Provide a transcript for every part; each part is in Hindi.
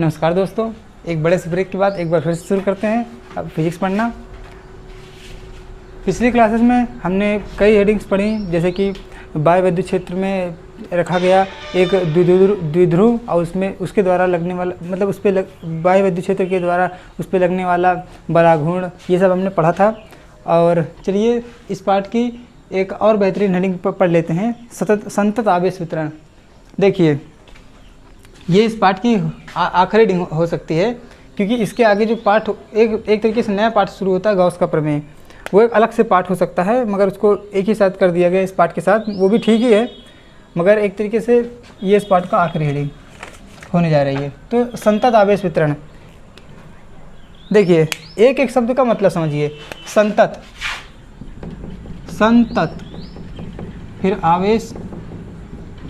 नमस्कार दोस्तों, एक बड़े से ब्रेक के बाद एक बार फिर से शुरू करते हैं अब फिजिक्स पढ़ना। पिछली क्लासेस में हमने कई हेडिंग्स पढ़ी, जैसे कि वायु विद्युत क्षेत्र में रखा गया एक द्विध्रुव और उसमें उसके द्वारा लगने वाला मतलब उस पर वायु विद्युत क्षेत्र के द्वारा उस पर लगने वाला बलाघूर्ण, ये सब हमने पढ़ा था। और चलिए इस पार्ट की एक और बेहतरीन हेडिंग पढ़ लेते हैं, संतत आवेश वितरण। देखिए ये इस पार्ट की आखिरी हेडिंग हो सकती है, क्योंकि इसके आगे जो पार्ट एक तरीके से नया पार्ट शुरू होता है गॉस का प्रमेय, वो एक अलग से पार्ट हो सकता है, मगर उसको एक ही साथ कर दिया गया इस पार्ट के साथ, वो भी ठीक ही है, मगर एक तरीके से ये इस पार्ट का आखिरी हेडिंग होने जा रही है। तो संतत आवेश वितरण, देखिए एक एक शब्द का मतलब समझिए। संतत, संतत, फिर आवेश,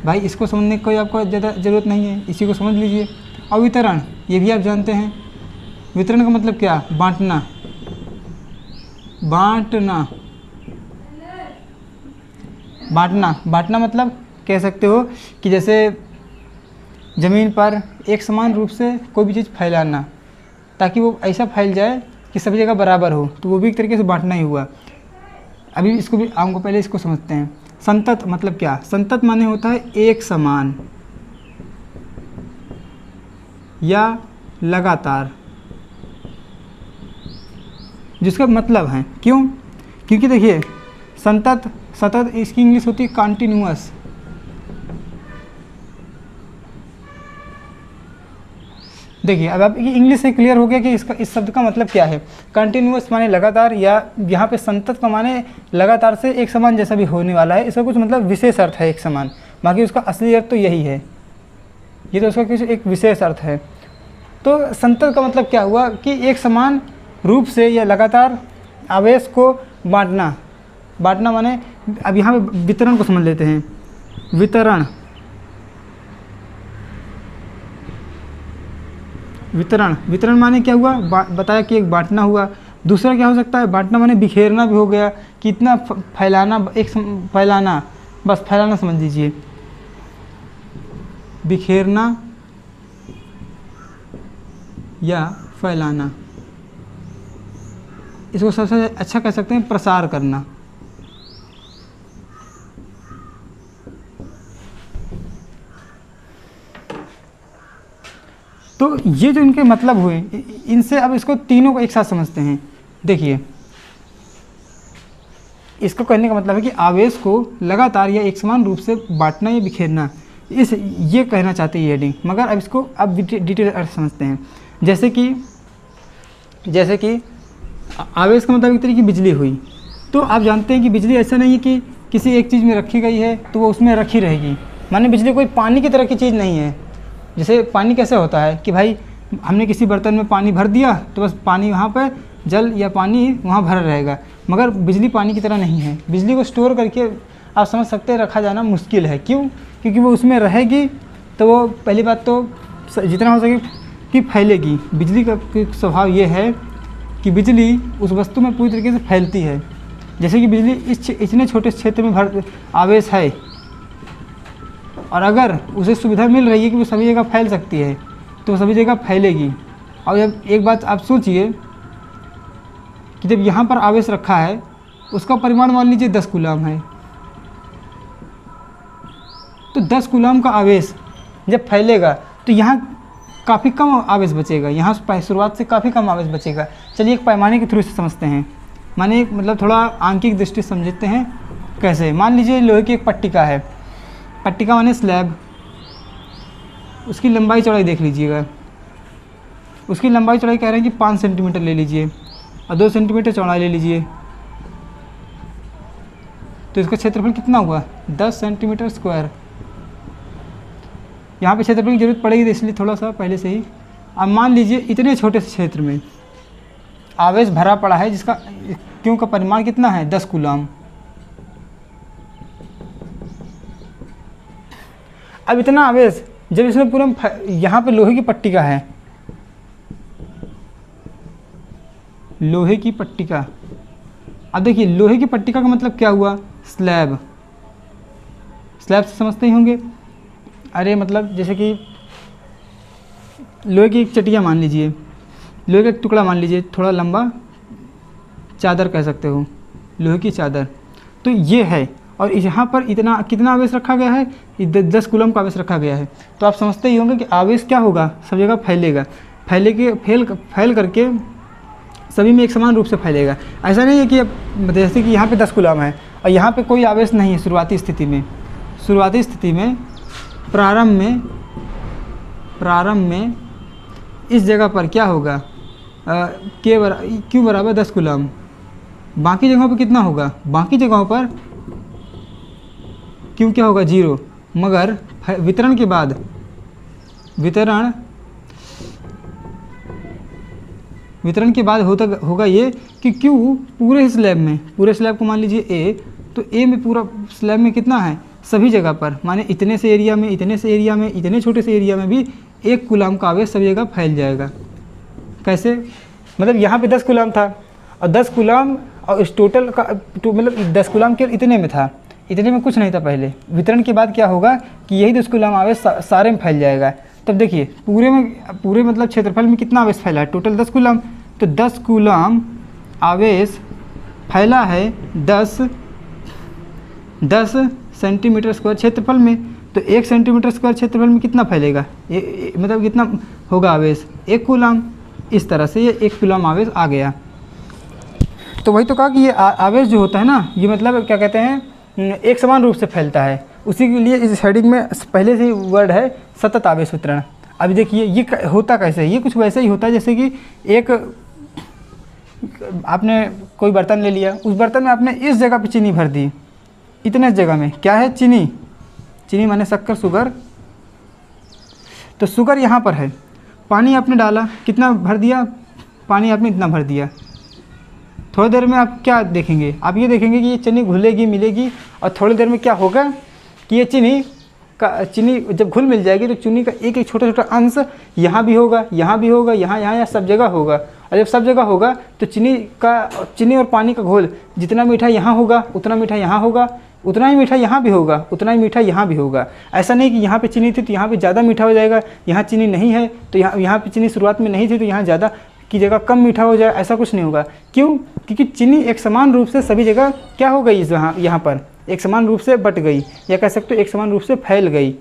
भाई इसको समझने की कोई आपको ज़्यादा ज़रूरत नहीं है, इसी को समझ लीजिए। और वितरण, ये भी आप जानते हैं, वितरण का मतलब क्या, बांटना, बांटना, बांटना, बांटना मतलब कह सकते हो कि जैसे ज़मीन पर एक समान रूप से कोई भी चीज़ फैलाना, ताकि वो ऐसा फैल जाए कि सभी जगह बराबर हो, तो वो भी एक तरीके से बांटना ही हुआ। अभी इसको भी हमको पहले इसको समझते हैं। संतत मतलब क्या, संतत माने होता है एक समान या लगातार, जिसका मतलब है, क्यों, क्योंकि देखिए संतत, सतत इसकी इंग्लिश होती है कॉन्टिन्यूअस। देखिए अब आप इंग्लिश से क्लियर हो गया कि इसका इस शब्द का मतलब क्या है। कंटिन्यूअस माने लगातार, या यहाँ पे संतत का माने लगातार से एक समान जैसा भी होने वाला है, इसका कुछ मतलब विशेष अर्थ है एक समान, बाकी उसका असली अर्थ तो यही है, ये तो उसका कुछ एक विशेष अर्थ है। तो संतत का मतलब क्या हुआ कि एक समान रूप से या लगातार आवेश को बांटना, बांटना माने अब यहाँ पे वितरण को समझ लेते हैं। वितरण, वितरण, वितरण माने क्या हुआ, बताया कि एक बांटना हुआ। दूसरा क्या हो सकता है, बांटना माने बिखेरना भी हो गया, कि इतना फैलाना, फैलाना, बस फैलाना समझ लीजिए, बिखेरना या फैलाना, इसको सबसे अच्छा कह सकते हैं प्रसार करना। तो ये जो इनके मतलब हुए, इनसे अब इसको तीनों को एक साथ समझते हैं। देखिए इसको कहने का मतलब है कि आवेश को लगातार या एक समान रूप से बांटना या बिखेरना, इस ये कहना चाहते हैं ये हेडिंग, मगर अब इसको अब डिटेल अर्थ समझते हैं। जैसे कि आवेश का मतलब एक तरीके की बिजली हुई, तो आप जानते हैं कि बिजली ऐसा नहीं है कि किसी एक चीज़ में रखी गई है तो वो उसमें रखी रहेगी, माने बिजली कोई पानी की तरह की चीज़ नहीं है। जैसे पानी कैसे होता है कि भाई हमने किसी बर्तन में पानी भर दिया तो बस पानी वहाँ पर, जल या पानी वहाँ भरा रहेगा, मगर बिजली पानी की तरह नहीं है। बिजली को स्टोर करके आप समझ सकते हैं रखा जाना मुश्किल है, क्यों, क्योंकि वो उसमें रहेगी तो वो पहली बात तो जितना हो सके कि फैलेगी। बिजली का स्वभाव ये है कि बिजली उस वस्तु में पूरी तरीके से फैलती है। जैसे कि बिजली इतने छोटे क्षेत्र में आवेश है, और अगर उसे सुविधा मिल रही है कि वो सभी जगह फैल सकती है, तो सभी जगह फैलेगी। और जब एक बात आप सोचिए कि जब यहाँ पर आवेश रखा है, उसका परिमाण मान लीजिए 10 कूलम है, तो 10 कूलम का आवेश जब फैलेगा तो यहाँ काफ़ी कम आवेश बचेगा, यहाँ शुरुआत से काफ़ी कम आवेश बचेगा। चलिए एक पैमाने के थ्रू से समझते हैं, माने मतलब थोड़ा आंकिक दृष्टि समझते हैं। कैसे, मान लीजिए लोहे की एक पट्टिका है, पट्टिका माने स्लैब, उसकी लंबाई चौड़ाई देख लीजिएगा, उसकी लंबाई चौड़ाई कह रहे हैं कि 5 सेंटीमीटर ले लीजिए और 2 सेंटीमीटर चौड़ाई ले लीजिए, तो इसका क्षेत्रफल कितना हुआ, 10 सेंटीमीटर स्क्वायर। यहाँ पे क्षेत्रफल की जरूरत पड़ेगी, इसलिए थोड़ा सा पहले से ही। अब मान लीजिए इतने छोटे से क्षेत्र में आवेश भरा पड़ा है, जिसका क्यों का परिमाण कितना है, 10 कूलम। अब इतना आवेश जब इसमें पूरा, यहाँ पे लोहे की पट्टिका है, लोहे की पट्टिका। अब देखिए लोहे की पट्टिका का मतलब क्या हुआ, स्लैब, स्लैब से समझते ही होंगे। अरे मतलब जैसे कि लोहे की एक चटिया मान लीजिए, लोहे का एक टुकड़ा मान लीजिए, थोड़ा लंबा, चादर कह सकते हो, लोहे की चादर। तो ये है, और यहाँ पर इतना कितना आवेश रखा गया है, 10 कूलम का आवेश रखा गया है। तो आप समझते ही होंगे कि आवेश क्या होगा, सब जगह फैलेगा, फैल करके सभी में एक समान रूप से फैलेगा। ऐसा नहीं है कि अब जैसे कि यहाँ पे 10 कूलम है और यहाँ पे कोई आवेश नहीं है शुरुआती स्थिति में। शुरुआती स्थिति में प्रारंभ में इस जगह पर क्या होगा, Q बराबर 10 कूलम। बाकी जगहों पर कितना होगा, बाकी जगहों पर Q क्या होगा, 0। मगर वितरण के बाद वितरण के बाद होगा ये कि Q पूरे स्लैब को मान लीजिए A, तो A में पूरा स्लैब में कितना है, सभी जगह पर, माने इतने से एरिया में, इतने छोटे से एरिया में भी 1 कूलम का आवेश सभी जगह फैल जाएगा। कैसे, मतलब यहाँ पे 10 कूलम था और 10 कूलम और इस टोटल का मतलब 10 कूलम के इतने में था, इतने में कुछ नहीं था पहले। वितरण के बाद क्या होगा कि यही 10 कूलम आवेश सारे में फैल जाएगा। तब देखिए पूरे मतलब क्षेत्रफल में कितना आवेश फैला है, टोटल 10 कूलम। तो 10 कूलम आवेश फैला है 10 सेंटीमीटर स्क्वायर क्षेत्रफल में। तो 1 सेंटीमीटर स्क्वायर क्षेत्रफल में कितना फैलेगा, मतलब कितना होगा आवेश, 1 कूलम। इस तरह से ये 1 कूलम आवेश आ गया। तो वही तो कहा कि ये आवेश जो होता है ना, ये मतलब क्या कहते हैं, एक समान रूप से फैलता है। उसी के लिए इस हेडिंग में पहले से ही वर्ड है सतत आवेश वितरण। अभी देखिए ये होता कैसे है, ये कुछ वैसे ही होता है जैसे कि एक आपने कोई बर्तन ले लिया, उस बर्तन में आपने इस जगह पे चीनी भर दी, इतने जगह में क्या है, चीनी माने शक्कर, शुगर। तो शुगर यहाँ पर है, पानी आपने डाला, कितना भर दिया, पानी आपने इतना भर दिया। थोड़ी देर में आप क्या देखेंगे, आप ये देखेंगे कि ये चीनी घुलेगी, मिलेगी, और थोड़ी देर में क्या होगा कि ये चीनी जब घुल मिल जाएगी तो चीनी का एक छोटा अंश यहाँ भी होगा, यहाँ सब जगह होगा। और जब सब जगह होगा तो चीनी और पानी का घोल जितना मीठा यहाँ होगा उतना मीठा यहाँ होगा, उतना ही मीठा यहाँ भी होगा, उतना ही मीठा यहाँ भी होगा। ऐसा नहीं कि यहाँ पे चीनी थी तो यहाँ पे ज़्यादा मीठा हो जाएगा, यहाँ चीनी नहीं है तो यहाँ पे चीनी शुरुआत में नहीं थी तो यहाँ ज़्यादा की जगह कम मीठा हो जाए, ऐसा कुछ नहीं होगा। क्यों, क्योंकि चीनी एक समान रूप से सभी जगह क्या हो गई, यहाँ पर एक समान रूप से बट गई, या कह सकते हो एक समान रूप से फैल गई।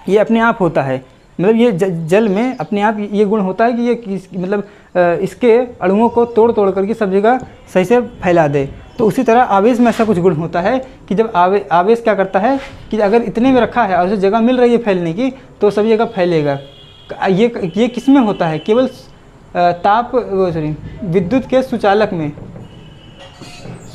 ये अपने आप होता है, मतलब ये जल में अपने आप ये गुण होता है कि ये मतलब इसके अणुओं को तोड़ करके सब जगह सही से फैला दे। तो उसी तरह आवेश में ऐसा कुछ गुण होता है कि जब आवेश क्या करता है कि अगर इतने में रखा है और उसे जगह मिल रही है फैलने की तो सभी जगह फैलेगा। ये किस में होता है, केवल विद्युत के सुचालक में,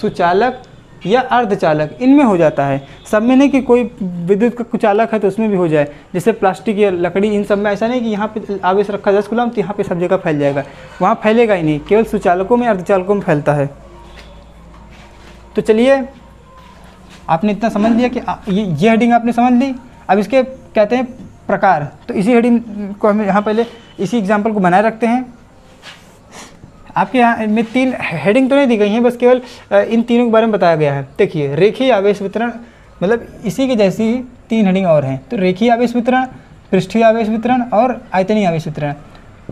सुचालक या अर्धचालक इनमें हो जाता है, सब में नहीं कि कोई विद्युत का कुचालक है तो उसमें भी हो जाए। जैसे प्लास्टिक या लकड़ी, इन सब में ऐसा नहीं कि यहाँ पे आवेश रखा 10 कूलम तो यहाँ पे सब जगह फैल जाएगा, वहाँ फैलेगा ही नहीं, केवल सुचालकों में, अर्धचालकों में फैलता है। तो चलिए आपने इतना समझ लिया कि ये हेडिंग आपने समझ ली। अब इसके कहते हैं प्रकार, तो इसी हेडिंग को हम यहाँ पहले इसी एग्जाम्पल को बनाए रखते हैं। आपके यहाँ में 3 हेडिंग तो नहीं दी गई हैं, बस केवल इन तीनों के बारे में बताया गया है। देखिए रेखीय आवेश वितरण, मतलब इसी के जैसी 3 हेडिंग और हैं। तो रेखीय आवेश वितरण, पृष्ठीय आवेश वितरण और आयतनीय आवेश वितरण।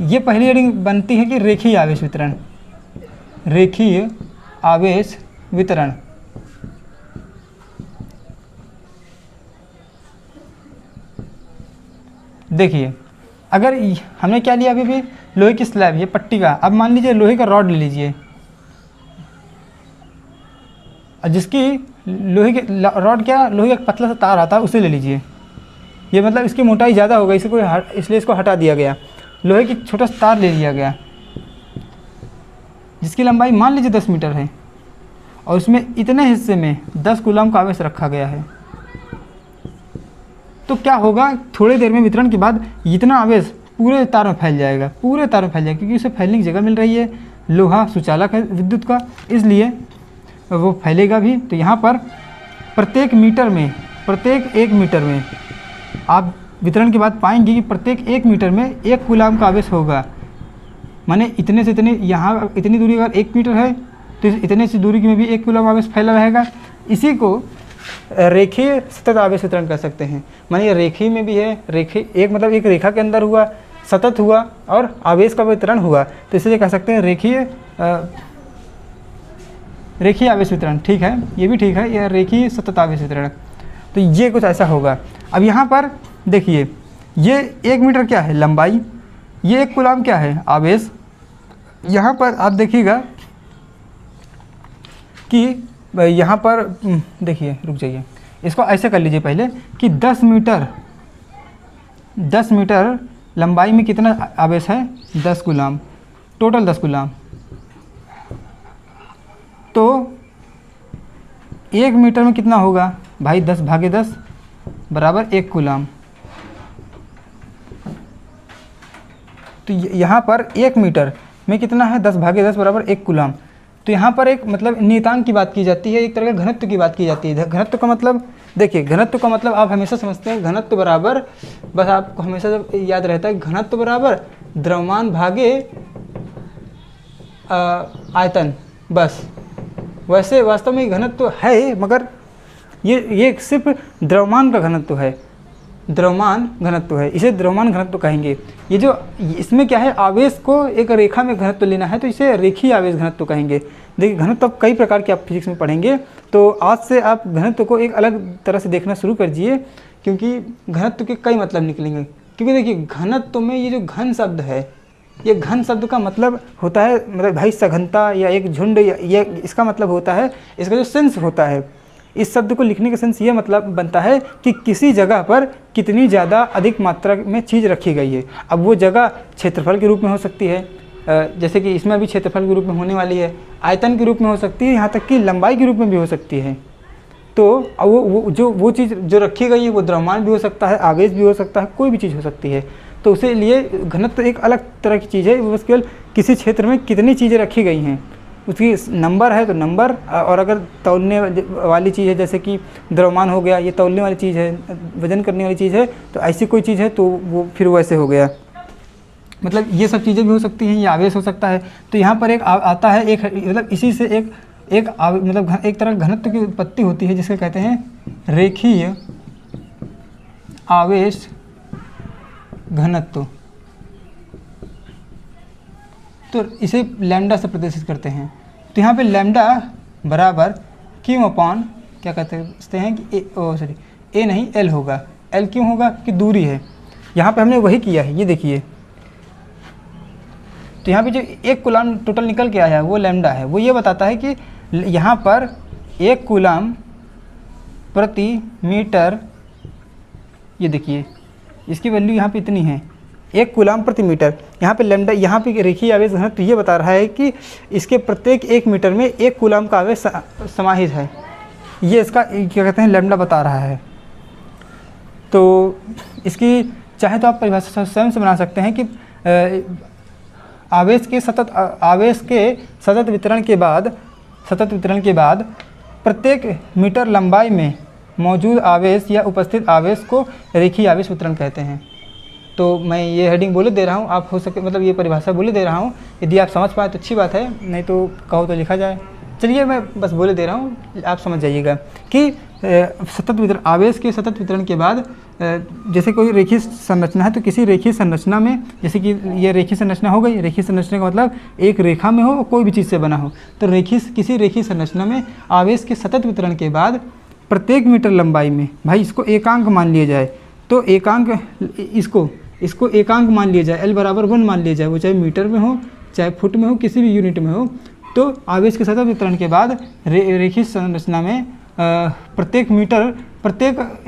ये पहली हेडिंग बनती है कि रेखीय आवेश वितरण, रेखीय आवेश वितरण। देखिए अगर हमने क्या लिया अभी भी, लोहे की स्लैब, ये पट्टी का, अब मान लीजिए लोहे का रॉड ले लीजिए, और जिसकी लोहे के रॉड क्या, लोहे का पतला सा तार आता है उसे ले लीजिए। ये मतलब इसकी मोटाई ज़्यादा हो गई, इसलिए इसको हटा दिया गया। लोहे की छोटा सा तार ले लिया गया जिसकी लंबाई मान लीजिए 10 मीटर है, और उसमें इतने हिस्से में 10 कूलम का आवेश रखा गया है। तो क्या होगा, थोड़ी देर में वितरण के बाद इतना आवेश पूरे तार में फैल जाएगा, पूरे तार में फैल जाएगा, क्योंकि उसे फैलने की जगह मिल रही है। लोहा सुचालक है विद्युत का, इसलिए वो फैलेगा भी। तो यहाँ पर प्रत्येक 1 मीटर में आप वितरण के बाद पाएंगे कि प्रत्येक 1 मीटर में 1 कूलम का आवेश होगा। माने इतने से इतने, यहाँ इतनी दूरी अगर 1 मीटर है तो इतने से दूरी में भी 1 कूलम आवेश फैला रहेगा। इसी को रेखीय सतत आवेश वितरण कर सकते हैं। मानिए रेखीय में भी है, रेखीय एक मतलब एक रेखा के अंदर हुआ, सतत हुआ और आवेश का वितरण हुआ, तो इसलिए कह सकते हैं रेखीय आवेश वितरण। ठीक है, ये भी ठीक है, यह रेखीय सतत आवेश वितरण। तो ये कुछ ऐसा होगा। अब यहाँ पर देखिए, ये 1 मीटर क्या है लंबाई, ये 1 कूलाम क्या है आवेश। यहाँ पर आप देखिएगा कि यहाँ पर देखिए, रुक जाइए, इसको ऐसे कर लीजिए पहले कि 10 मीटर लंबाई में कितना आवेश है, 10 कूलाम, टोटल 10 कूलाम। तो 1 मीटर में कितना होगा भाई, 10/10 बराबर 1 कूलाम। तो यहाँ पर 1 मीटर में कितना है, 10/10 बराबर 1 कूलाम। तो यहाँ पर एक मतलब नियतांक की बात की जाती है, एक तरह का घनत्व की बात की जाती है। घनत्व का मतलब देखिए, घनत्व का मतलब आप हमेशा समझते हैं घनत्व बराबर, बस आपको हमेशा याद रहता है घनत्व बराबर द्रव्यमान भागे आयतन, बस। वैसे वास्तव में घनत्व है, मगर ये सिर्फ द्रव्यमान का घनत्व है, द्रव्यमान घनत्व है, इसे द्रव्यमान घनत्व कहेंगे। ये जो इसमें क्या है, आवेश को एक रेखा में घनत्व लेना है, तो इसे रेखीय आवेश घनत्व कहेंगे। देखिए, घनत्व कई प्रकार के आप फिजिक्स में पढ़ेंगे, तो आज से आप घनत्व को एक अलग तरह से देखना शुरू कर दीजिए, क्योंकि घनत्व के कई मतलब निकलेंगे। क्योंकि देखिए, घनत्व में ये जो घन शब्द है, ये घन शब्द का मतलब होता है मतलब भाई सघनता या एक झुंड, या इसका मतलब होता है, इसका जो सेंस होता है, इस शब्द को लिखने का सेंस ये मतलब बनता है कि किसी जगह पर कितनी ज़्यादा अधिक मात्रा में चीज़ रखी गई है। अब वो जगह क्षेत्रफल के रूप में हो सकती है, जैसे कि इसमें भी क्षेत्रफल के रूप में होने वाली है, आयतन के रूप में हो सकती है, यहाँ तक कि लंबाई के रूप में भी हो सकती है। तो वो चीज़ जो रखी गई है वो द्रव्यमान भी हो सकता है, आवेश भी हो सकता है, कोई भी चीज़ हो सकती है। तो उसे लिए घनत्व एक अलग तरह की चीज़ है, वो बस केवल किसी क्षेत्र में कितनी चीज़ें रखी गई हैं उसकी नंबर है तो नंबर, और अगर तौलने वाली चीज़ है जैसे कि द्रव्यमान हो गया, ये तौलने वाली चीज़ है, वजन करने वाली चीज़ है, तो ऐसी कोई चीज़ है तो वो फिर वैसे हो गया। मतलब ये सब चीज़ें भी हो सकती हैं, ये आवेश हो सकता है। तो यहाँ पर एक आता है, एक मतलब इसी से मतलब एक तरह घनत्व की उत्पत्ति होती है, जिसे कहते हैं रेखीय आवेश घनत्व। तो इसे लैम्डा से प्रदर्शित करते हैं। तो यहाँ पे लैम्डा बराबर क्यू अपॉन क्या कहते हैं कि ए नहीं एल होगा। एल क्यों होगा कि दूरी है, यहाँ पे हमने वही किया है, ये देखिए। तो यहाँ पे जो 1 कूलाम टोटल निकल के आया है वो लैम्डा है। वो ये बताता है कि यहाँ पर 1 कूलाम प्रति मीटर, ये देखिए इसकी वैल्यू यहाँ पे इतनी है, 1 कूलाम प्रति मीटर। यहाँ पे लैम्डा, यहाँ पे रेखीय आवेश घनत्व तो ये बता रहा है कि इसके प्रत्येक 1 मीटर में 1 कूलाम का आवेश समाहित है। ये इसका क्या कहते हैं लैम्डा बता रहा है। तो इसकी चाहे तो आप परिभाषा स्वयं से बना सकते हैं कि आवेश के सतत वितरण के बाद प्रत्येक मीटर लंबाई में मौजूद आवेश या उपस्थित आवेश को रेखीय आवेश वितरण कहते हैं। तो मैं ये हेडिंग बोले दे रहा हूँ, आप हो सके मतलब ये परिभाषा बोले दे रहा हूँ, यदि आप समझ पाए तो अच्छी बात है, नहीं तो कहो तो लिखा जाए। चलिए मैं बस बोले दे रहा हूँ, आप समझ जाइएगा कि सतत वितरण, आवेश के सतत वितरण के बाद जैसे कोई रेखीय संरचना है तो किसी रेखीय संरचना में, जैसे कि ये रेखीय संरचना हो गई, रेखीय संरचना का मतलब एक रेखा में हो, कोई भी चीज़ से बना हो, तो किसी रेखीय संरचना में आवेश के सतत वितरण के बाद प्रत्येक मीटर लंबाई में, भाई इसको एकांक मान लिया जाए, तो एकांक इसको एकांक मान लिया जाए, L बराबर 1 मान लिया जाए, वो चाहे मीटर में हो चाहे फुट में हो, किसी भी यूनिट में हो। तो आवेश के सतत वितरण के बाद रेखीय संरचना में प्रत्येक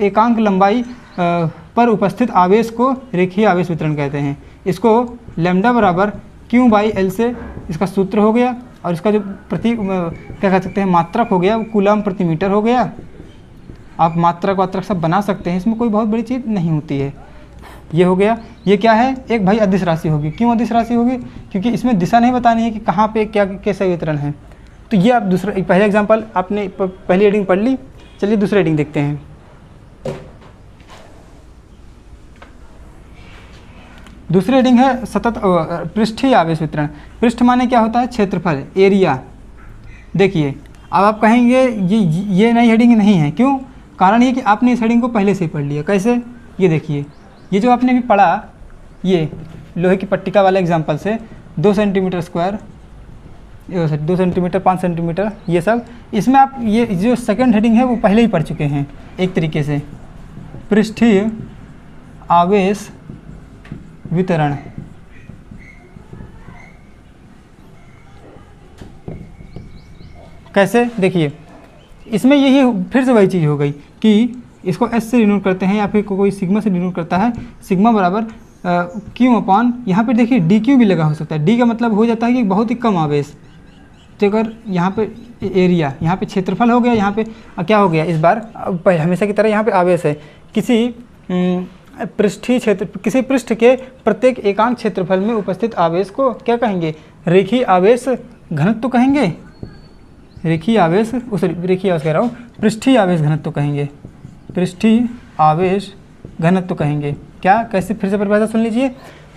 एकांक लंबाई पर उपस्थित आवेश को रेखीय आवेश वितरण कहते हैं। इसको लैम्डा बराबर क्यू बाई एल से इसका सूत्र हो गया, और इसका जो क्या कह सकते हैं मात्रक हो गया, वो कूलाम प्रति मीटर हो गया। आप मात्रक वात्रक सब बना सकते हैं, इसमें कोई बहुत बड़ी चीज़ नहीं होती है। ये हो गया। ये क्या है, एक भाई अदिश राशि होगी। क्यों अदिश राशि होगी, क्योंकि इसमें दिशा नहीं बतानी है कि कहाँ पे क्या कैसा वितरण है। तो ये आप पहले एग्जाम्पल आपने पहली हेडिंग पढ़ ली। चलिए दूसरी हेडिंग देखते हैं। दूसरी हेडिंग है सतत पृष्ठीय आवेश वितरण। पृष्ठ माने क्या होता है, क्षेत्रफल, एरिया। देखिए अब आप कहेंगे ये नई हेडिंग नहीं है, क्यों? कारण ये कि आपने इस हेडिंग को पहले से ही पढ़ लिया। कैसे, ये देखिए, ये जो आपने अभी पढ़ा, ये लोहे की पट्टिका वाला एग्जाम्पल से 2 सेंटीमीटर स्क्वायर, 2 सेंटीमीटर, 5 सेंटीमीटर, ये सब, इसमें आप ये जो सेकंड हेडिंग है वो पहले ही पढ़ चुके हैं एक तरीके से, पृष्ठीय आवेश वितरण। कैसे, देखिए इसमें यही फिर से वही चीज़ हो गई कि इसको एस से डिनोट करते हैं या फिर कोई सिग्मा से डिनोट करता है, सिग्मा बराबर क्यू अपॉन, यहाँ पे देखिए डी क्यू भी लगा हो सकता है। डी का मतलब हो जाता है कि बहुत ही कम आवेश। तो अगर यहाँ पे एरिया, यहाँ पे क्षेत्रफल हो गया, यहाँ पे क्या हो गया इस बार, हमेशा की तरह यहाँ पे आवेश है, किसी पृष्ठीय क्षेत्र, किसी पृष्ठ के प्रत्येक एकांक क्षेत्रफल में उपस्थित आवेश को क्या कहेंगे, रेखीय आवेश घनत्व कहेंगे, रेखीय आवेश, रेखीय आवेश कह रहा हूँ, पृष्ठीय आवेश घनत्व कहेंगे, पृष्ठीय आवेश घनत्व कहेंगे। क्या, कैसे, फिर से परिभाषा सुन लीजिए,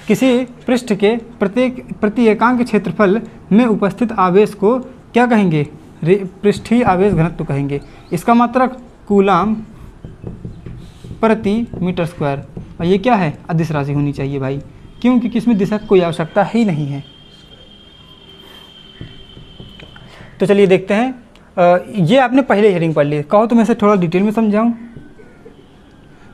किसी पृष्ठ के प्रति एकांक क्षेत्रफल में उपस्थित आवेश को क्या कहेंगे, पृष्ठीय आवेश घनत्व कहेंगे। इसका मात्रक कूलाम प्रति मीटर स्क्वायर, और ये क्या है, अदिश राशि होनी चाहिए भाई, क्योंकि इसमें दिशा की कोई आवश्यकता ही नहीं है। तो चलिए देखते हैं, ये आपने पहले हेडिंग पढ़ ली, कहो तो मैं इसे थोड़ा डिटेल में समझाऊं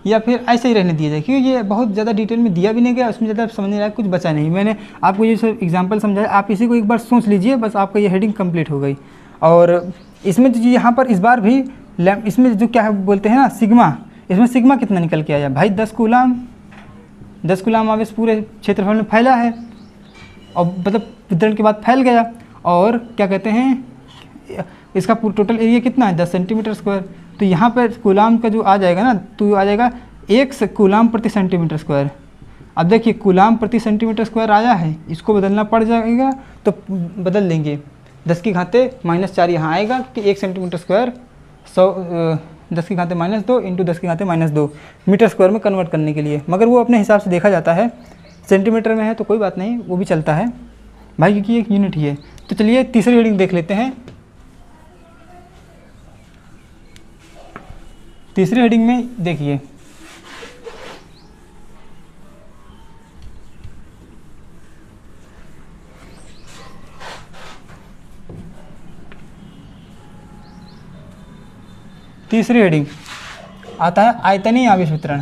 या फिर ऐसे ही रहने दिया जाए, क्योंकि ये बहुत ज़्यादा डिटेल में दिया भी नहीं गया, उसमें ज़्यादा समझने लायक कुछ बचा नहीं। मैंने आपको ये सब एग्जांपल समझाया, आप इसी को एक बार सोच लीजिए, बस आपका ये हेडिंग कंप्लीट हो गई। और इसमें जो यहाँ पर इस बार भी इसमें जो क्या बोलते हैं ना सिग्मा, इसमें सिग्मा कितना निकल के आया भाई, 10 कूलाम, 10 कूलाम आवेश पूरे क्षेत्रफल में फैला है, और मतलब वितरण के बाद फैल गया। और क्या कहते हैं, इसका टोटल एरिया कितना है, 10 सेंटीमीटर स्क्वायर। तो यहाँ पर कूलाम का जो आ जाएगा ना, तो आ जाएगा 1 कूलाम प्रति सेंटीमीटर स्क्वायर। अब देखिए कूलाम प्रति सेंटीमीटर स्क्वायर आया है, इसको बदलना पड़ जाएगा, तो बदल लेंगे, 10 की घाते -4 यहाँ आएगा कि 1 सेंटीमीटर स्क्वायर 10 की घाते -2 इंटू 10 की घाते -2 मीटर स्क्वायर में कन्वर्ट करने के लिए। मगर वो अपने हिसाब से देखा जाता है, सेंटीमीटर में है तो कोई बात नहीं, वो भी चलता है भाई, क्योंकि एक यूनिट ही है। तो चलिए तीसरी हेडिंग देख लेते हैं। तीसरी हेडिंग में देखिए, तीसरी हेडिंग आता है आयतनीय आवेश वितरण।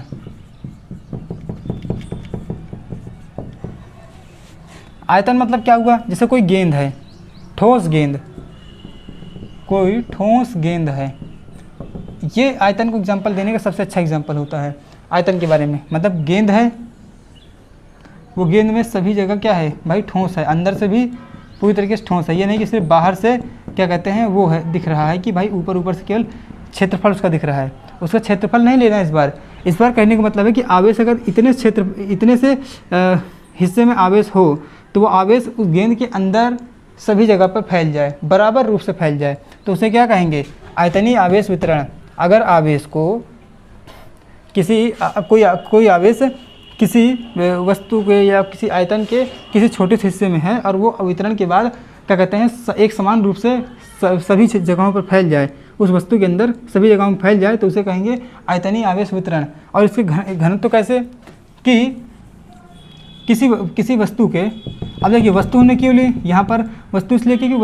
आयतन मतलब क्या हुआ, जैसे कोई गेंद है, ठोस गेंद, कोई ठोस गेंद है, ये आयतन को एग्जांपल देने का सबसे अच्छा एग्जांपल होता है आयतन के बारे में। मतलब गेंद है, वो गेंद में सभी जगह क्या है भाई, ठोस है, अंदर से भी पूरी तरीके से ठोस है। ये नहीं कि सिर्फ बाहर से क्या कहते हैं वो है दिख रहा है कि भाई ऊपर से केवल क्षेत्रफल उसका दिख रहा है, उसका क्षेत्रफल नहीं लेना है इस बार कहने का मतलब है कि आवेश अगर इतने से हिस्से में आवेश हो, तो वो आवेश उस गेंद के अंदर सभी जगह पर फैल जाए, बराबर रूप से फैल जाए, तो उसे क्या कहेंगे, आयतनीय आवेश वितरण। अगर आवेश को कोई आवेश किसी वस्तु के या किसी आयतन के किसी छोटे से हिस्से में है और वो वितरण के बाद क्या कहते हैं एक समान रूप से सभी जगहों पर फैल जाए, उस वस्तु के अंदर सभी जगहों में फैल जाए, तो उसे कहेंगे आयतनीय आवेश वितरण। और इसके घनत्व कैसे, कि किसी वस्तु के, अब देखिए वस्तु हमने क्यों ली यहाँ पर, वस्तु इसलिए क्योंकि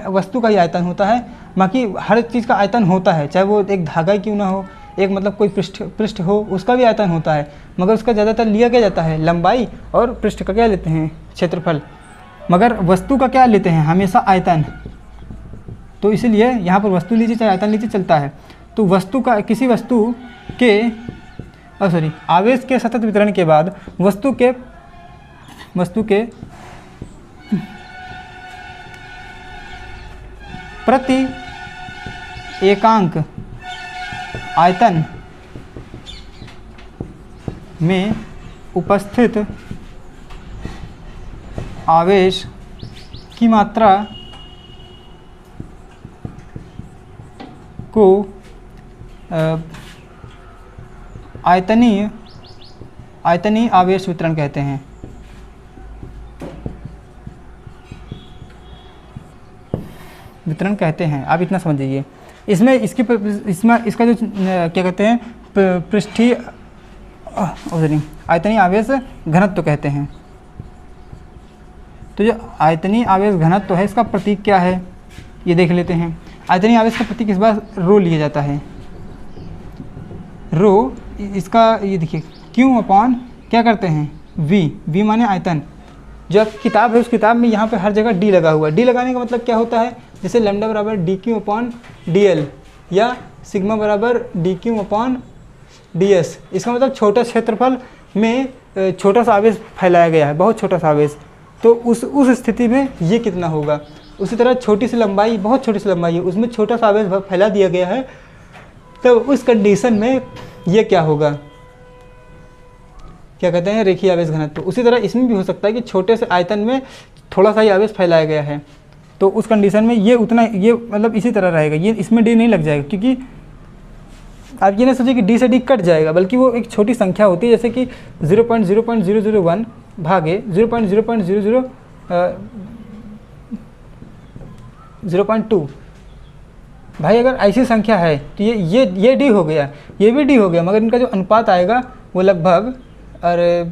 वस्तु का ही आयतन होता है, बाकी हर चीज़ का आयतन होता है, चाहे वो एक धागा ही क्यों ना हो, एक मतलब कोई पृष्ठ हो, उसका भी आयतन होता है, मगर उसका ज़्यादातर लिया क्या जाता है, लंबाई, और पृष्ठ का क्या लेते हैं, क्षेत्रफल, मगर वस्तु का क्या लेते हैं, हमेशा आयतन। तो इसीलिए यहाँ पर वस्तु लीजिए चाहे आयतन लीजिए चलता है। तो वस्तु का, किसी वस्तु के आवेश के सतत वितरण के बाद वस्तु के प्रति एकांक आयतन में उपस्थित आवेश की मात्रा को आयतनीय आवेश वितरण कहते हैं। वितरण कहते हैं, आप इतना समझ जाइए। इसमें इसका जो क्या कहते हैं पृष्ठीय आयतनीय आवेश घनत्व कहते हैं। तो जो आयतनीय आवेश घनत्व है इसका प्रतीक क्या है ये देख लेते हैं। आयतनीय आवेश का प्रतीक इस बार रो लिया जाता है। रो इसका ये देखिए क्यू अपॉन क्या करते हैं वी माने आयतन। जो आपकी किताब है उस किताब में यहाँ पे हर जगह डी लगा हुआ है। डी लगाने का मतलब क्या होता है, जैसे लैम्डा बराबर D Q upon D L या सिग्मा बराबर D Q upon D S. इसका मतलब छोटा क्षेत्रफल में छोटा सा आवेश फैलाया गया है, बहुत छोटा सा आवेश, तो उस स्थिति में ये कितना होगा। उसी तरह छोटी सी लंबाई, बहुत छोटी सी लंबाई है, उसमें छोटा सा आवेश फैला दिया गया है, तो उस कंडीशन में ये क्या होगा, क्या कहते हैं रेखीय आवेश घनत्व। उसी तरह इसमें भी हो सकता है कि छोटे से आयतन में थोड़ा सा ही आवेश फैलाया गया है, तो उस कंडीशन में ये उतना ये मतलब इसी तरह रहेगा, ये इसमें डी नहीं लग जाएगा, क्योंकि आप ये ना सोचिए कि डी से डी कट जाएगा, बल्कि वो एक छोटी संख्या होती है, जैसे कि 0.0.001 भागे 0.0.002। भाई अगर ऐसी संख्या है तो ये डी हो गया, ये भी डी हो गया, मगर इनका जो अनुपात आएगा वो लगभग अरे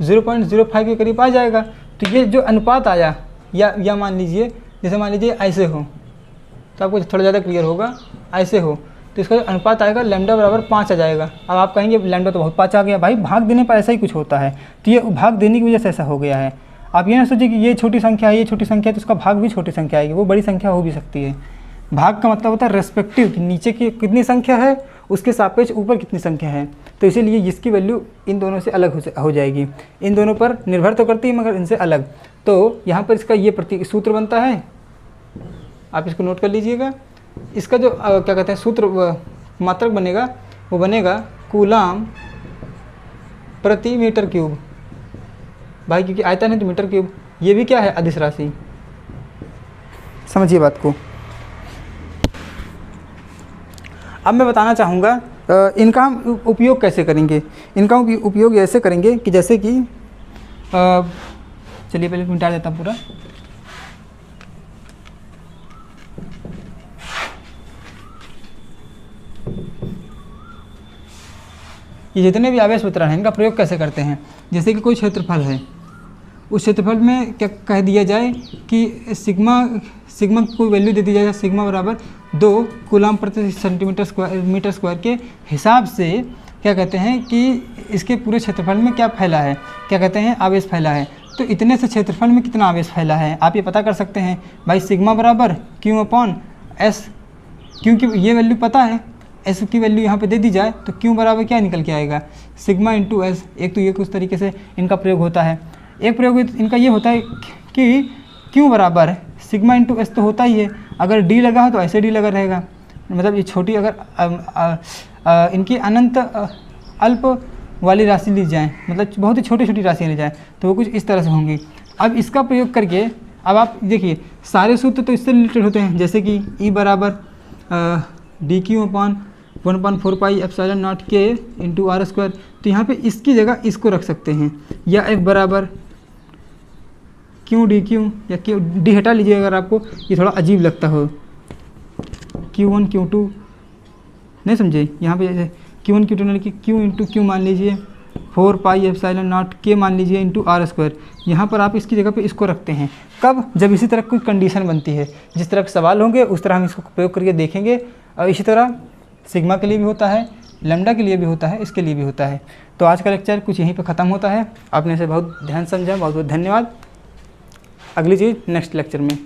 0.05 के करीब आ जाएगा। तो ये जो अनुपात आया या मान लीजिए, जैसे मान लीजिए ऐसे हो तो आपको थोड़ा ज़्यादा क्लियर होगा, ऐसे हो तो इसका जो अनुपात आएगा लैम्डा बराबर 5 आ जाएगा। अब आप कहेंगे लैम्डा तो बहुत 5 आ गया, भाई भाग देने पर ऐसा ही कुछ होता है, तो ये भाग देने की वजह से ऐसा हो गया है। आप ये ना सोचिए कि ये छोटी संख्या है, ये छोटी संख्या है, तो उसका भाग भी छोटी संख्या आएगी, वो बड़ी संख्या हो भी सकती है। भाग का मतलब होता है रेस्पेक्टिव, कि नीचे की कितनी संख्या है उसके सापेक्ष ऊपर कितनी संख्या है, तो इसीलिए इसकी वैल्यू इन दोनों से अलग हो जाएगी। इन दोनों पर निर्भर तो करती है मगर इनसे अलग। तो यहाँ पर इसका ये प्रतीक सूत्र बनता है, आप इसको नोट कर लीजिएगा। इसका जो क्या कहते हैं सूत्र मात्रक बनेगा, वो बनेगा कूलाम प्रति मीटर क्यूब। भाई क्योंकि आयतन है तो मीटर क्यूब, ये भी क्या है अदिश राशि, समझिए बात को। अब मैं बताना चाहूँगा इनका हम उपयोग कैसे करेंगे। इनका उपयोग ऐसे करेंगे कि जैसे कि चलिए पहले मिटा देता हूँ पूरा। ये जितने भी आवेश वितरण हैं इनका प्रयोग कैसे करते हैं, जैसे कि कोई क्षेत्रफल है, उस क्षेत्रफल में क्या कह दिया जाए कि सिग्मा की कोई वैल्यू दे दी जाए, सिग्मा बराबर 2 कूलाम प्रति मीटर स्क्वायर के हिसाब से क्या कहते हैं कि इसके पूरे क्षेत्रफल में क्या फैला है, क्या कहते हैं आवेश फैला है। तो इतने से क्षेत्रफल में कितना आवेश फैला है आप ये पता कर सकते हैं। भाई सिग्मा बराबर क्यू अपॉन एस, क्योंकि ये वैल्यू पता है, एस की वैल्यू यहाँ पे दे दी जाए तो क्यू बराबर क्या निकल के आएगा सिग्मा इंटू एस। एक तो ये कुछ तरीके से इनका प्रयोग होता है। एक प्रयोग इनका ये होता है कि क्यू बराबर सिग्मा इंटू एस तो होता ही है, अगर डी लगा हो तो ऐसे डी लगा रहेगा, मतलब ये छोटी अगर इनकी अनंत अल्प वाली राशि ली जाए, मतलब बहुत ही छोटी छोटी राशियाँ ली जाए तो वो कुछ इस तरह से होंगी। अब इसका प्रयोग करके अब आप देखिए सारे सूत्र तो इससे रिलेटेड होते हैं, जैसे कि ई बराबर D Q upon 1/4 pi epsilon not के इंटू आर स्क्वायर। तो यहाँ पे इसकी जगह इसको रख सकते हैं, या एफ बराबर क्यू डी क्यू, या क्यू डी हटा लीजिए अगर आपको ये थोड़ा अजीब लगता हो, Q1 Q2 नहीं समझे, यहाँ पे जैसे Q1 Q2 नहीं कि Q इंटू क्यू मान लीजिए 4 पाई एप्सिलॉन नॉट के मान लीजिए इंटू आर स्क्वायर। यहाँ पर आप इसकी जगह पे इसको रखते हैं, कब, जब इसी तरह कोई कंडीशन बनती है, जिस तरह के सवाल होंगे उस तरह हम इसको प्रयोग करके देखेंगे। और इसी तरह सिग्मा के लिए भी होता है, लैम्डा के लिए भी होता है, इसके लिए भी होता है। तो आज का लेक्चर कुछ यहीं पर ख़त्म होता है। आपने इसे बहुत ध्यान समझा, बहुत बहुत धन्यवाद। अगली चीज़ नेक्स्ट लेक्चर में।